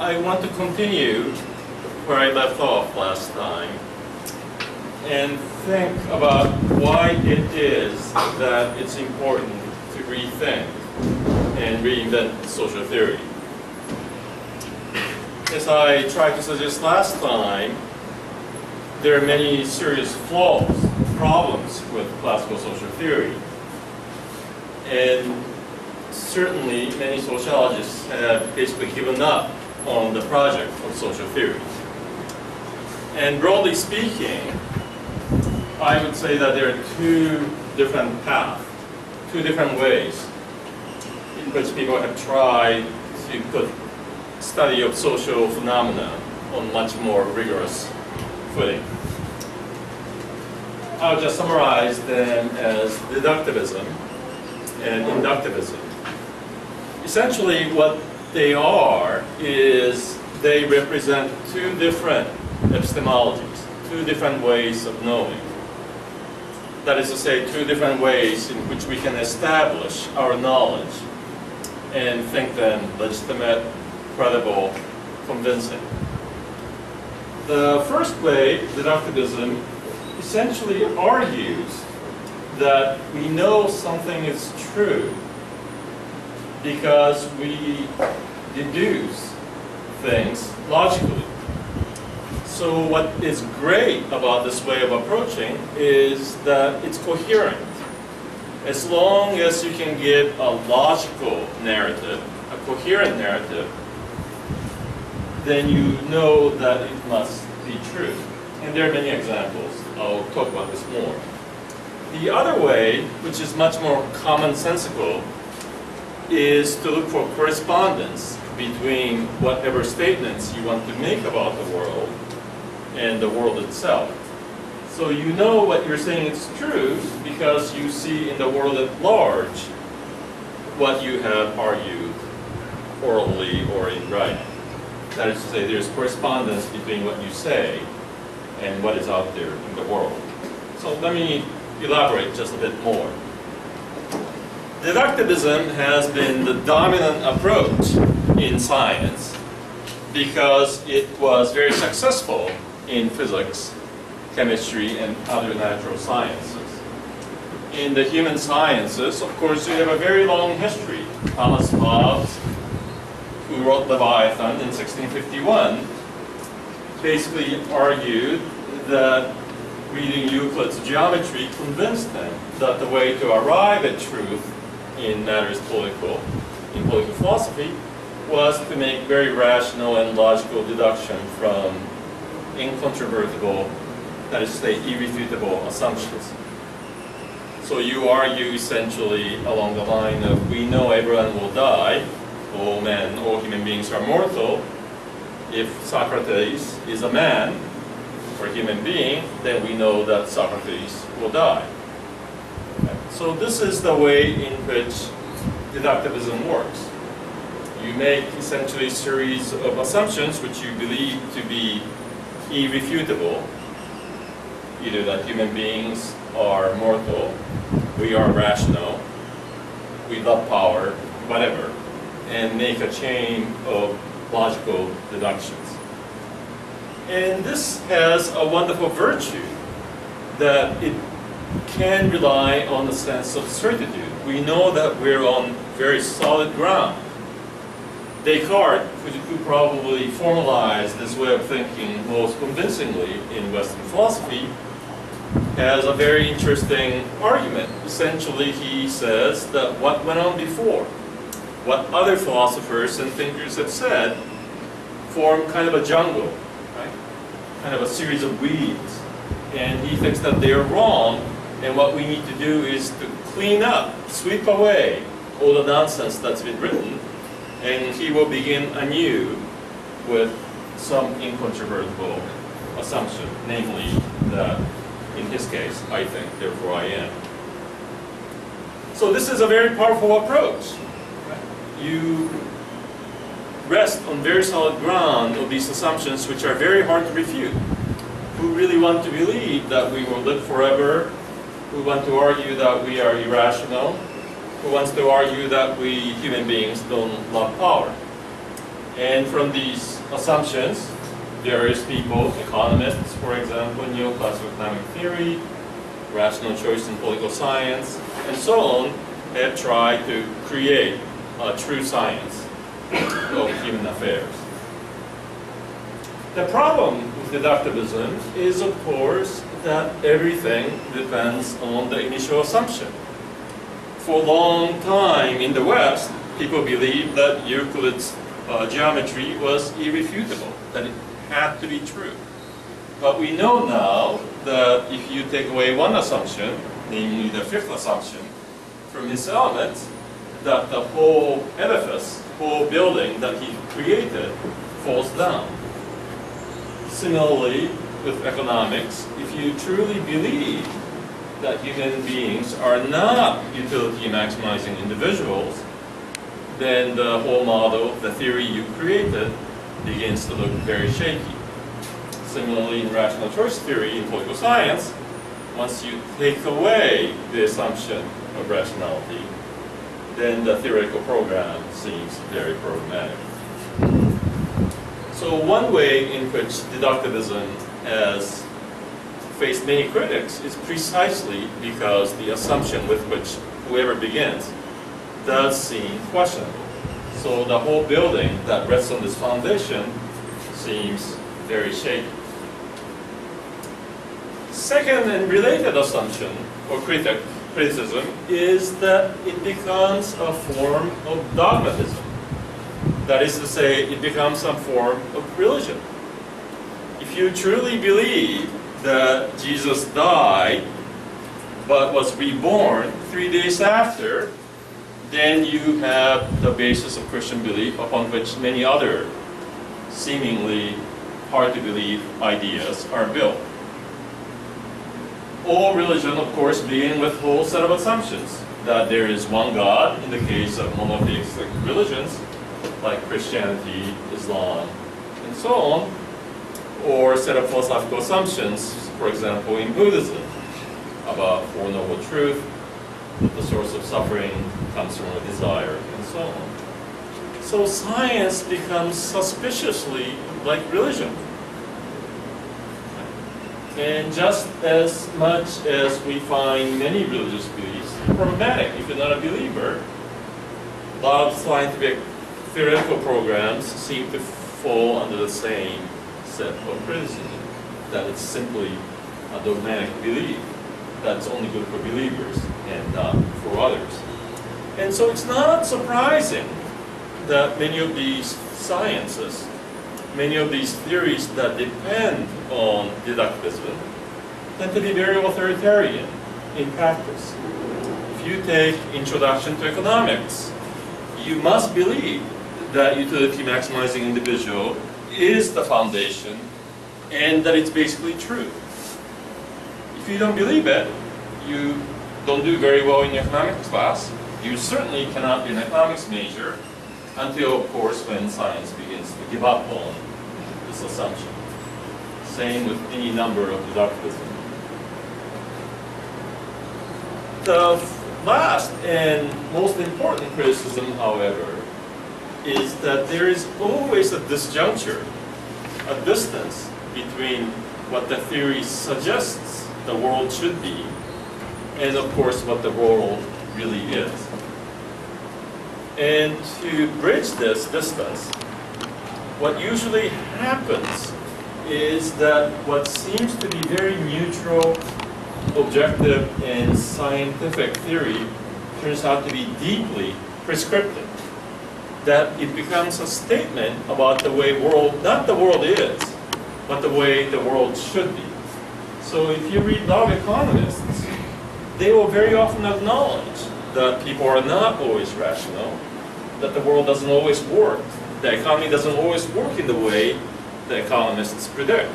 I want to continue where I left off last time and think about why it is that it's important to rethink and reinvent social theory. As I tried to suggest last time, there are many serious flaws, problems with classical social theory. And certainly many sociologists have basically given up on the project of social theory. And broadly speaking, I would say that there are two different paths, two different ways in which people have tried to put study of social phenomena on much more rigorous footing. I'll just summarize them as deductivism and inductivism. Essentially what they are is they represent two different epistemologies, two different ways of knowing. That is to say, two different ways in which we can establish our knowledge and think them legitimate, credible, convincing. The first way, deductivism, essentially argues that we know something is true because we deduce things logically. So what is great about this way of approaching is that it's coherent. As long as you can give a logical narrative, a coherent narrative, then you know that it must be true. And there are many examples. I'll talk about this more. The other way, which is much more commonsensical, is to look for correspondence between whatever statements you want to make about the world and the world itself. So you know what you're saying is true because you see in the world at large what you have argued orally or in writing. That is to say, there's correspondence between what you say and what is out there in the world. So let me elaborate just a bit more. Deductivism has been the dominant approach in science because it was very successful in physics, chemistry, and other natural sciences. In the human sciences, of course, you have a very long history. Thomas Hobbes, who wrote Leviathan in 1651, basically argued that reading Euclid's geometry convinced him that the way to arrive at truth in matters political, in political philosophy, was to make very rational and logical deduction from incontrovertible, that is to say, irrefutable assumptions. So you argue essentially along the line of, we know everyone will die, all men, all human beings are mortal. If Socrates is a man, or human being, then we know that Socrates will die. Okay. So this is the way in which deductivism works. You make essentially a series of assumptions which you believe to be irrefutable, either that human beings are mortal, we are rational, we love power, whatever, and make a chain of logical deductions. And this has a wonderful virtue that it can rely on a sense of certitude. We know that we're on very solid ground. Descartes, who probably formalized this way of thinking most convincingly in Western philosophy, has a very interesting argument. Essentially, he says that what went on before, what other philosophers and thinkers have said, form kind of a jungle, right? Kind of a series of weeds. And he thinks that they are wrong, and what we need to do is to clean up, sweep away all the nonsense that's been written, and he will begin anew with some incontrovertible assumption, namely that, in his case, I think, therefore I am. So this is a very powerful approach. You rest on very solid ground of these assumptions which are very hard to refute. Who really want to believe that we will live forever? Who want to argue that we are irrational? Who wants to argue that we human beings don't love power? And from these assumptions, various people, economists, for example, neoclassical economic theory, rational choice in political science, and so on, have tried to create a true science of human affairs. The problem with deductivism is, of course, that everything depends on the initial assumption. For a long time in the West, people believed that Euclid's geometry was irrefutable, that it had to be true. But we know now that if you take away one assumption, namely the fifth assumption, from his elements, that the whole edifice, whole building that he created falls down. Similarly, with economics, if you truly believe that human beings are not utility maximizing individuals, then the whole model, the theory you created, begins to look very shaky. Similarly, in rational choice theory in political science, once you take away the assumption of rationality, then the theoretical program seems very problematic. So one way in which deductivism has faced many critics is precisely because the assumption with which whoever begins does seem questionable. So the whole building that rests on this foundation seems very shaky. Second and related assumption or criticism is that it becomes a form of dogmatism. That is to say, it becomes some form of religion. If you truly believe that Jesus died but was reborn 3 days after, then you have the basis of Christian belief upon which many other seemingly hard to believe ideas are built. All religion, of course, begin with a whole set of assumptions that there is one God in the case of monotheistic religions like Christianity, Islam, and so on, or a set of philosophical assumptions, for example, in Buddhism, about Four Noble Truth, the source of suffering comes from a desire, and so on. So science becomes suspiciously like religion. And just as much as we find many religious beliefs problematic, if you're not a believer, a lot of scientific theoretical programs seem to fall under the same set of criticism, that it's simply a dogmatic belief that's only good for believers and not for others. And so it's not surprising that many of these sciences, many of these theories that depend on deductivism tend to be very authoritarian in practice. If you take Introduction to Economics, you must believe that utility maximizing individual is the foundation and that it's basically true. If you don't believe it, you don't do very well in your economics class. You certainly cannot be an economics major until, of course, when science begins to give up on this assumption. Same with any number of deductivism. The last and most important criticism, however, is that there is always a disjuncture, a distance between what the theory suggests the world should be and, of course, what the world really is. And to bridge this distance, what usually happens is that what seems to be very neutral, objective, and scientific theory turns out to be deeply prescriptive. That it becomes a statement about the way not the world is, but the way the world should be. So if you read a lot of economists, they will very often acknowledge that people are not always rational, that the world doesn't always work, the economy doesn't always work in the way the economists predict.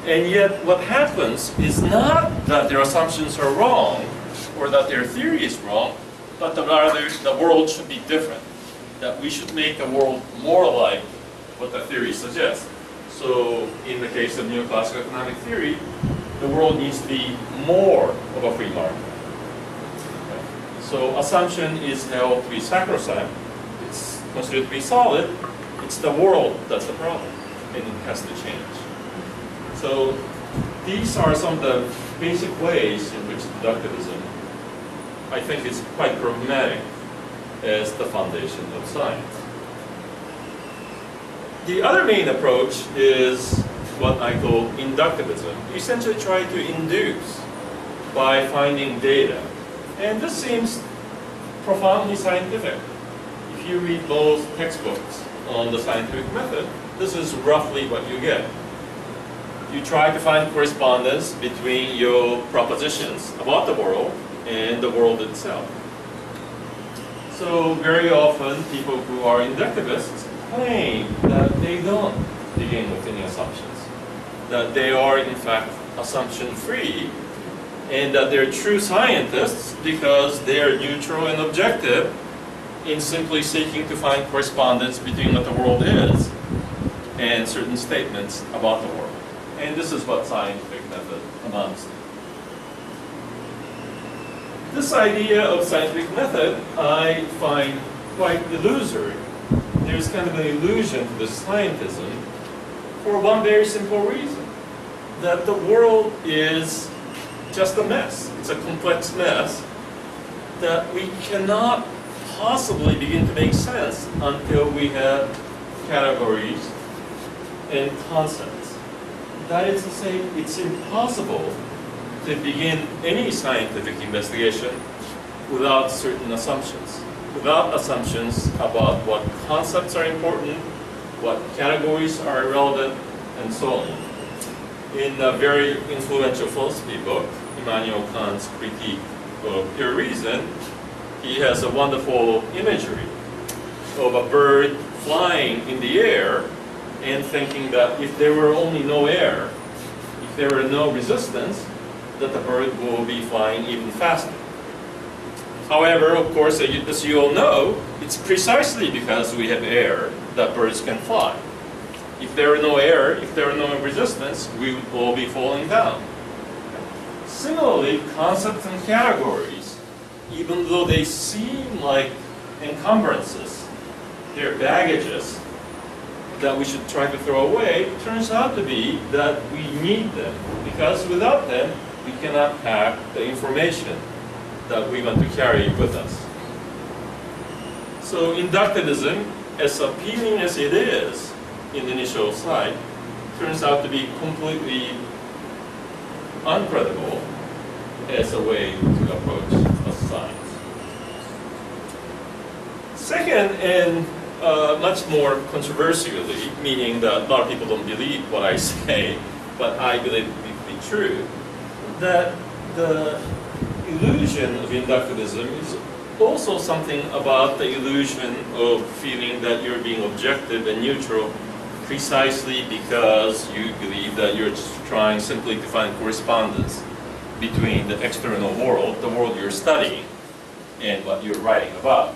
And yet what happens is not that their assumptions are wrong or that their theory is wrong, but that rather the world should be different, that we should make the world more like what the theory suggests. So in the case of neoclassical economic theory, the world needs to be more of a free market. So assumption is held to be sacrosanct, it's considered to be solid, It's the world that's the problem, and it has to change. So these are some of the basic ways in which deductivism, I think, is quite problematic as the foundation of science. The other main approach is what I call inductivism. You essentially try to induce by finding data. And this seems profoundly scientific. If you read most textbooks on the scientific method, this is roughly what you get. You try to find correspondence between your propositions about the world and the world itself. So very often people who are inductivists claim that they don't begin with any assumptions, that they are in fact assumption-free, and that they're true scientists because they are neutral and objective in simply seeking to find correspondence between what the world is and certain statements about the world. And this is what scientific method amounts to. This idea of scientific method I find quite illusory. There's kind of an illusion to this scientism for one very simple reason, that the world is just a mess. It's a complex mess that we cannot possibly begin to make sense until we have categories and concepts. That is to say, it's impossible to begin any scientific investigation without certain assumptions. Without assumptions about what concepts are important, what categories are relevant, and so on. In a very influential philosophy book, Immanuel Kant's Critique of Pure Reason, he has a wonderful imagery of a bird flying in the air and thinking that if there were only no air, if there were no resistance, that the bird will be flying even faster. However, of course, as you all know, it's precisely because we have air that birds can fly. If there were no air, if there were no resistance, we would all be falling down. Similarly, concepts and categories, even though they seem like encumbrances, they're baggages that we should try to throw away, turns out to be that we need them, because without them, we cannot have the information that we want to carry with us. So inductivism, as appealing as it is in the initial sight, turns out to be completely uncredible as a way to approach a science. Second, and much more controversially, meaning that a lot of people don't believe what I say, but I believe it to be true, that the illusion of inductivism is also something about the illusion of feeling that you're being objective and neutral precisely because you believe that you're just trying simply to find correspondence between the external world, the world you're studying, and what you're writing about.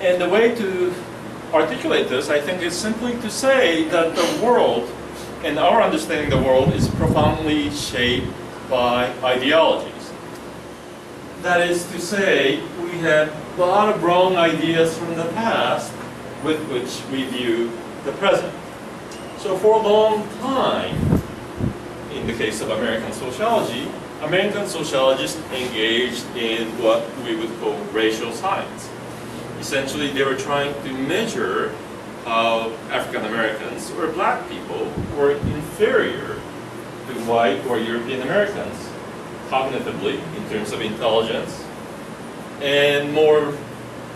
And the way to articulate this, I think, is simply to say that the world and our understanding of the world is profoundly shaped by ideologies. That is to say, we have a lot of wrong ideas from the past with which we view the present. So for a long time, in the case of American sociology, American sociologists engaged in what we would call racial science. Essentially, they were trying to measure how African Americans or black people were inferior to white or European Americans cognitively in terms of intelligence, and more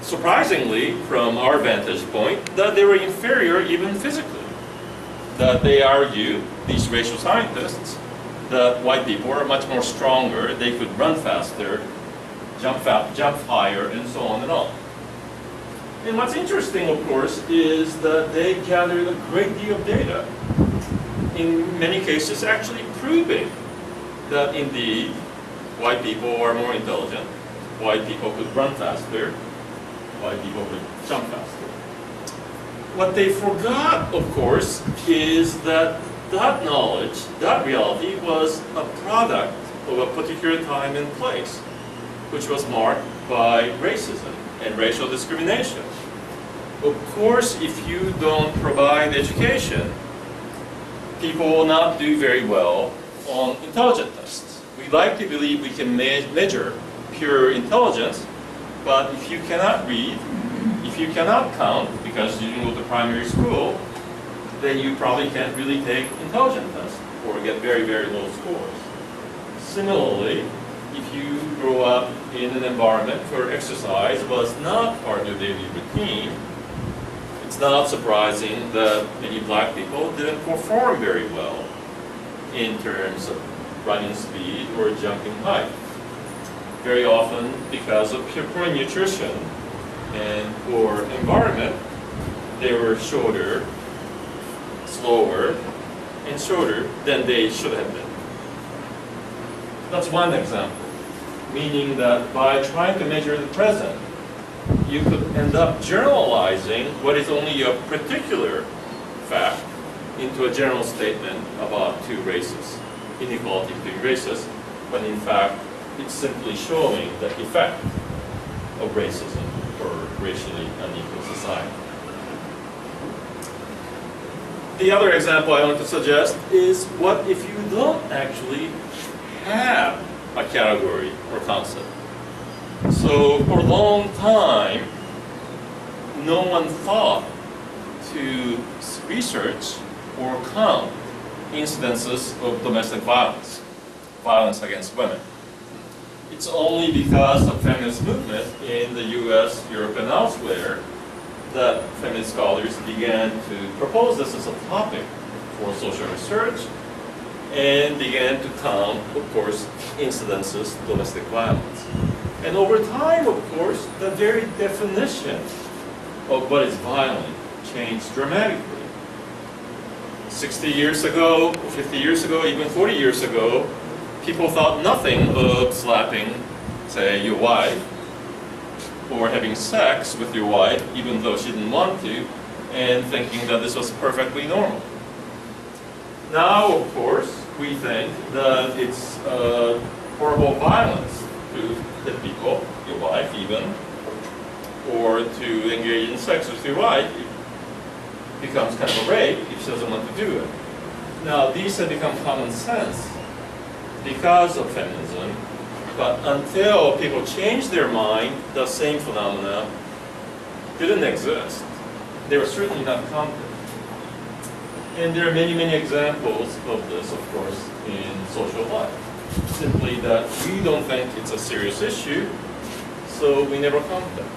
surprisingly from our vantage point, that they were inferior even physically. That they argue, these racial scientists, that white people are much more stronger, they could run faster, jump higher, and so on and on. And what's interesting, of course, is that they gathered a great deal of data, in many cases actually proving that indeed white people are more intelligent, white people could run faster, white people could jump faster. What they forgot, of course, is that that knowledge, that reality, was a product of a particular time and place, which was marked by racism and racial discrimination. Of course, if you don't provide education, people will not do very well on intelligence tests. We like to believe we can measure pure intelligence, but if you cannot read, if you cannot count because you didn't go to primary school, then you probably can't really take intelligence tests or get very, very low scores. Similarly, if you grow up in an environment where exercise was not part of your daily routine, it's not surprising that many black people didn't perform very well in terms of running speed or jumping height. Very often because of poor nutrition and poor environment, they were shorter, slower, and shorter than they should have been. That's one example, meaning that by trying to measure the present, you could end up generalizing what is only a particular fact into a general statement about two races, inequality between races, when in fact it's simply showing the effect of racism for racially unequal society. The other example I want to suggest is what if you don't actually have a category or concept? So for a long time, no one thought to research or count incidences of domestic violence, violence against women. It's only because of feminist movement in the US, Europe, and elsewhere that feminist scholars began to propose this as a topic for social research and began to count, of course, incidences of domestic violence. And over time, of course, the very definition of what is violent changed dramatically. 60 years ago, 50 years ago, even 40 years ago, people thought nothing of slapping, say, your wife, or having sex with your wife, even though she didn't want to, and thinking that this was perfectly normal. Now, of course, we think that it's horrible violence to hit people, your wife even, or to engage in sex with your wife. It becomes kind of a rape if she doesn't want to do it. Now, these have become common sense because of feminism, but until people changed their mind, the same phenomena didn't exist. They were certainly not counted. And there are many, many examples of this, of course, in social life. Simply that we don't think it's a serious issue, so we never count them.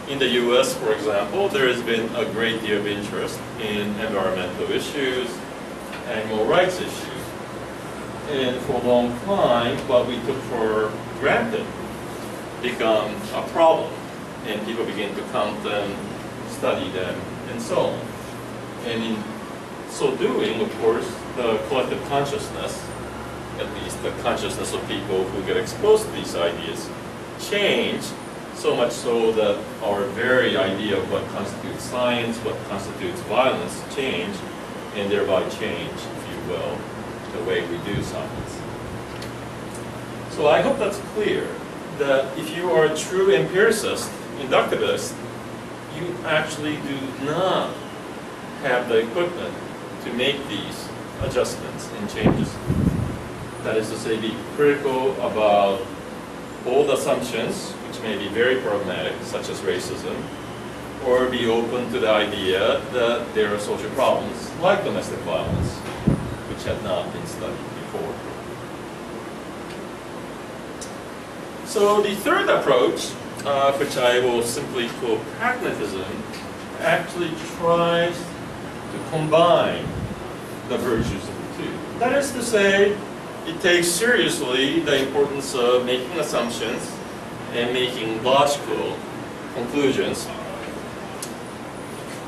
In the US, for example, there has been a great deal of interest in environmental issues, animal rights issues. And for a long time, what we took for granted became a problem. And people began to count them, study them, and so on. And in so doing, of course, the collective consciousness, at least the consciousness of people who get exposed to these ideas, changed, so much so that our very idea of what constitutes science, what constitutes violence changed, and thereby changed, if you will, the way we do science. So I hope that's clear, that if you are a true empiricist, inductivist, you actually do not have the equipment to make these adjustments and changes. That is to say, be critical about old assumptions, which may be very problematic, such as racism, or be open to the idea that there are social problems like domestic violence, which had not been studied before. So the third approach, which I will simply call pragmatism, actually tries to combine the virtues of the two. That is to say, it takes seriously the importance of making assumptions and making logical conclusions.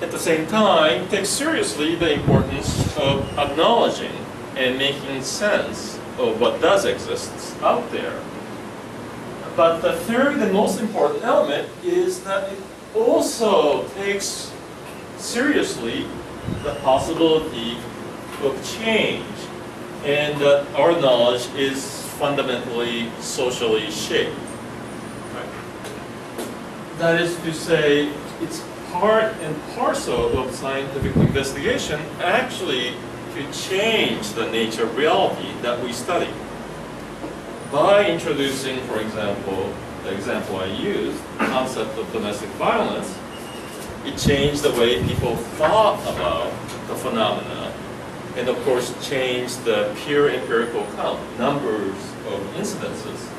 At the same time, it takes seriously the importance of acknowledging and making sense of what does exist out there. But the third and most important element is that it also takes seriously the possibility of change, and that our knowledge is fundamentally socially shaped. Right? That is to say, it's part and parcel of scientific investigation actually to change the nature of reality that we study. By introducing, for example, the example I used, the concept of domestic violence, it changed the way people thought about the phenomena, and of course changed the pure empirical count, numbers of incidences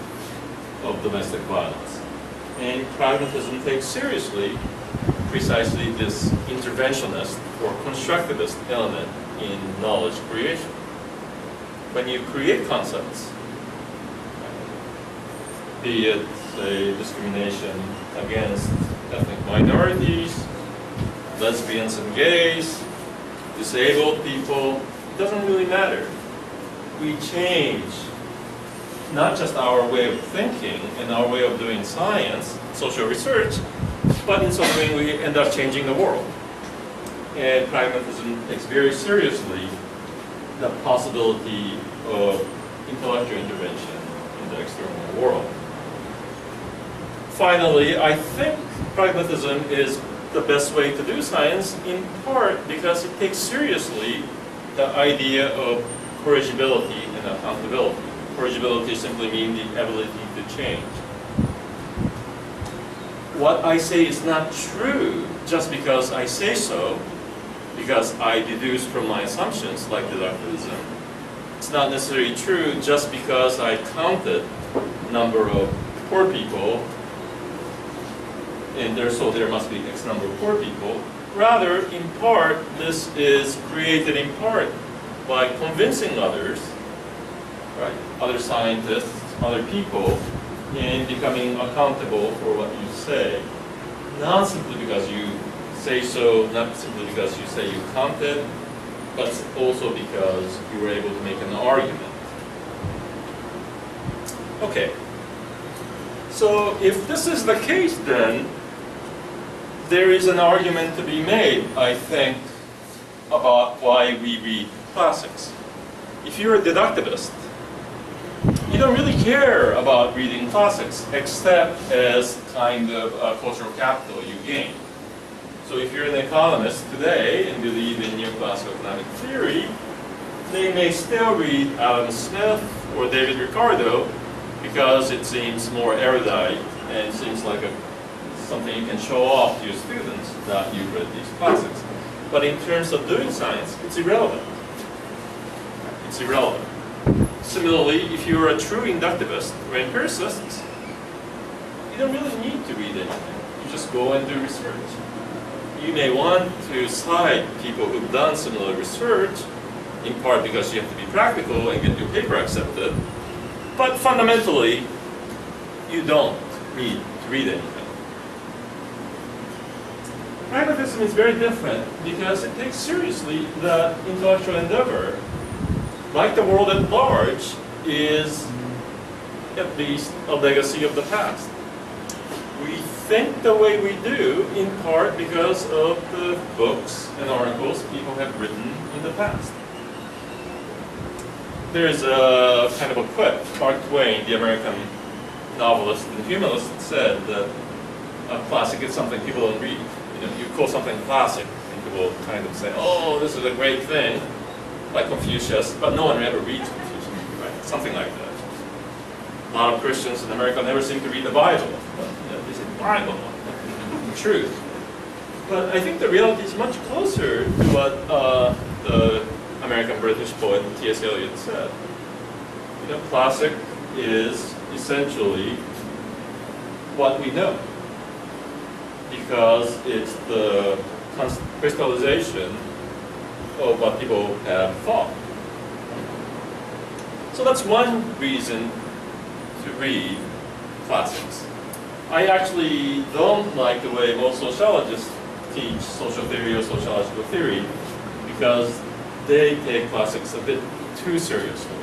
of domestic violence. And pragmatism takes seriously precisely this interventionist or constructivist element in knowledge creation. When you create concepts, be it, say, discrimination against ethnic minorities, lesbians and gays, disabled people, it doesn't really matter. We change not just our way of thinking and our way of doing science, social research, but in so doing we end up changing the world. And pragmatism takes very seriously the possibility of intellectual intervention in the external world. Finally, I think pragmatism is the best way to do science, in part because it takes seriously the idea of corrigibility and accountability. Corrigibility simply means the ability to change. What I say is not true just because I say so, because I deduce from my assumptions, like deductivism. It's not necessarily true just because I counted the number of poor people, and so there must be X number of poor people. Rather, in part, this is created in part by convincing others, right, other scientists, other people, in becoming accountable for what you say. Not simply because you say so, not simply because you say you counted, but also because you were able to make an argument. Okay. So if this is the case, then there is an argument to be made, I think, about why we read classics. If you're a deductivist, you don't really care about reading classics, except as kind of cultural capital you gain. So if you're an economist today and believe in neoclassical economic theory, they may still read Adam Smith or David Ricardo because it seems more erudite and seems like something you can show off to your students that you've read these classics. But in terms of doing science, it's irrelevant. It's irrelevant. Similarly, if you're a true inductivist or empiricist, you don't really need to read anything. You just go and do research. You may want to cite people who've done similar research, in part because you have to be practical and get your paper accepted, but fundamentally, you don't need to read anything. Pragmatism is very different because it takes seriously that intellectual endeavor, like the world at large, is at least a legacy of the past. We think the way we do in part because of the books and articles people have written in the past. There's a kind of a quip. Mark Twain, the American novelist and humanist, said that a classic is something people don't read. You call something classic, and people kind of say, oh, this is a great thing, like Confucius, but no one ever reads Confucius, right? Something like that. A lot of Christians in America never seem to read the Bible. But, they say, Bible, truth. But I think the reality is much closer to what the American-British poet T.S. Eliot said. Classic is essentially what we know, because it's the crystallization of what people have thought. So that's one reason to read classics. I actually don't like the way most sociologists teach social theory or sociological theory, because they take classics a bit too seriously.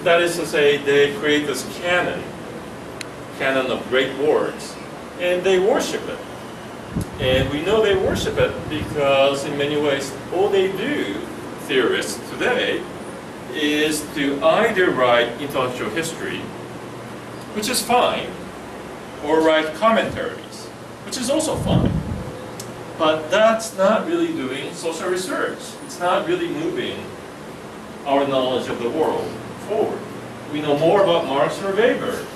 That is to say, they create this canon of great words, and they worship it. And we know they worship it because in many ways all they do, theorists today, is to either write intellectual history, which is fine, or write commentaries, which is also fine. But that's not really doing social research. It's not really moving our knowledge of the world forward. We know more about Marx or Weber,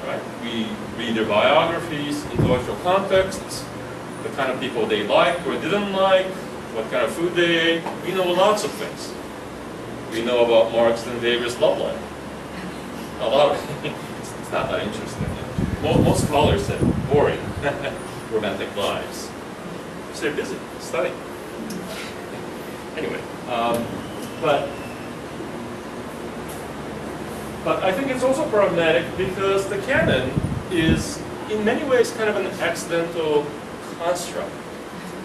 right? We read their biographies, intellectual contexts, the kind of people they liked or didn't like, what kind of food they ate. We know lots of things. We know about Marx and Weber's love life. A lot of it's not that interesting. Most scholars say boring, romantic lives. So they're busy studying. Anyway, but I think it's also problematic because the canon is in many ways kind of an accidental construct.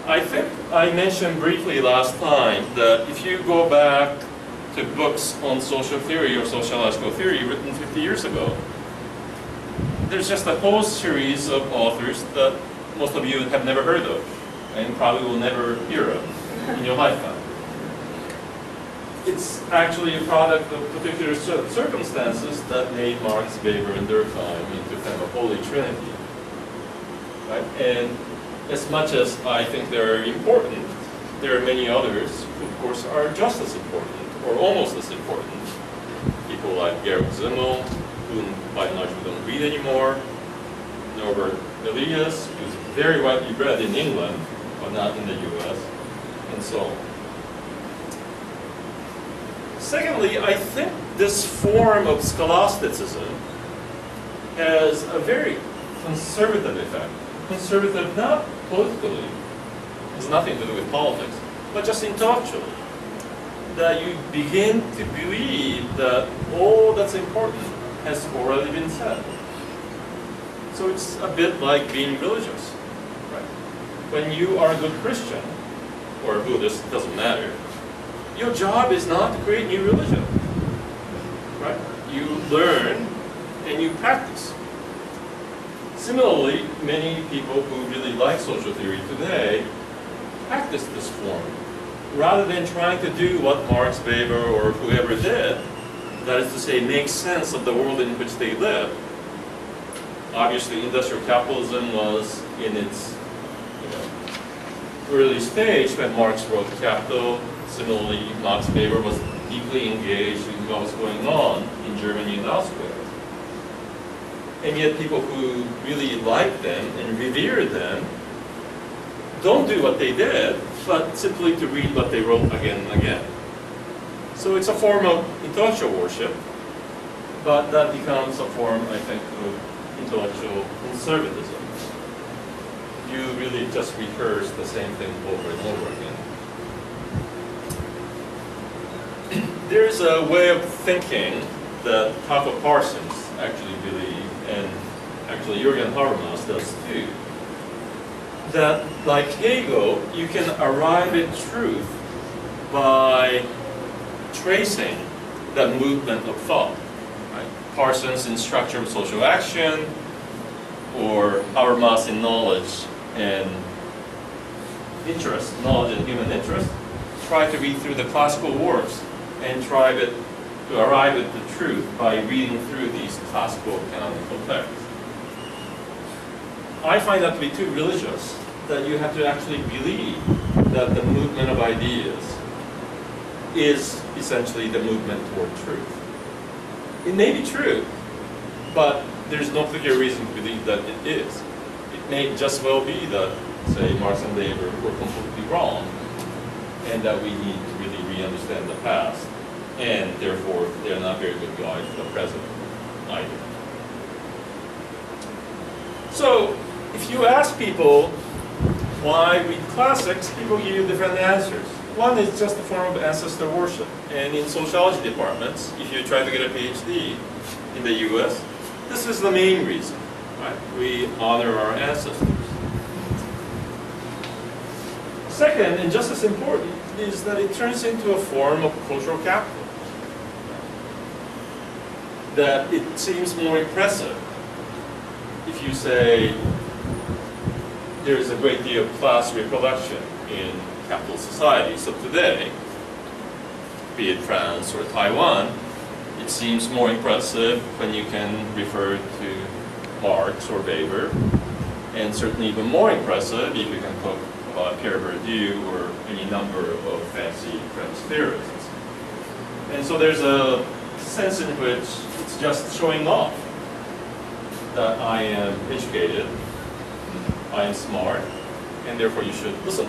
I think I mentioned briefly last time that if you go back to books on social theory or sociological theory written 50 years ago, there's just a whole series of authors that most of you have never heard of and probably will never hear of in your lifetime. It's actually a product of particular circumstances that made Marx, Weber, and Durkheim into kind of a holy trinity. Right? And as much as I think they're important, there are many others who, of course, are just as important, or almost as important. People like Georg Simmel, whom by and large we don't read anymore, Norbert Elias, who's very widely read in England, but not in the US, and so on. Secondly, I think this form of scholasticism has a very conservative effect. Conservative not politically, has nothing to do with politics, but just intellectually. That you begin to believe that all that's important has already been said. So it's a bit like being religious. Right? When you are a good Christian, or Buddhist, doesn't matter, your job is not to create new religion. Right? You learn and you practice. Similarly, many people who really like social theory today practice this form. Rather than trying to do what Marx, Weber, or whoever did, that is to say, make sense of the world in which they live. Obviously, industrial capitalism was in its early stage when Marx wrote Capital. Similarly, Max Weber was deeply engaged in what was going on in Germany and elsewhere. And yet people who really like them and revere them don't do what they did, but simply to read what they wrote again and again. So it's a form of intellectual worship, but that becomes a form, I think, of intellectual conservatism. You really just rehearse the same thing over and over again. There's a way of thinking that Taco Parsons actually believe, and actually Jürgen Habermas does too, that like Hegel, you can arrive at truth by tracing that movement of thought. Right? Parsons in Structure of Social Action, or Habermas in Knowledge and Interest, Knowledge and Human Interest, try to read through the classical works and try to arrive at the truth by reading through these classical canonical texts. I find that to be too religious, that you have to actually believe that the movement of ideas is essentially the movement toward truth. It may be true, but there's no particular reason to believe that it is. It may just well be that, say, Marx and Weber were completely wrong, and that we need to really re-understand the past, and therefore they're not very good guides for the present either. So, if you ask people why read classics, people give you different answers. One is just a form of ancestor worship. And in sociology departments, if you try to get a PhD in the US, this is the main reason. Right? We honor our ancestors. Second, and just as important, is that it turns into a form of cultural capital. That it seems more impressive if you say there's a great deal of class reproduction in capital society. So today, be it France or Taiwan, it seems more impressive when you can refer to Marx or Weber, and certainly even more impressive if you can by Pierre Bourdieu or any number of fancy French theorists. And so there's a sense in which it's just showing off that I am educated, I am smart, and therefore you should listen.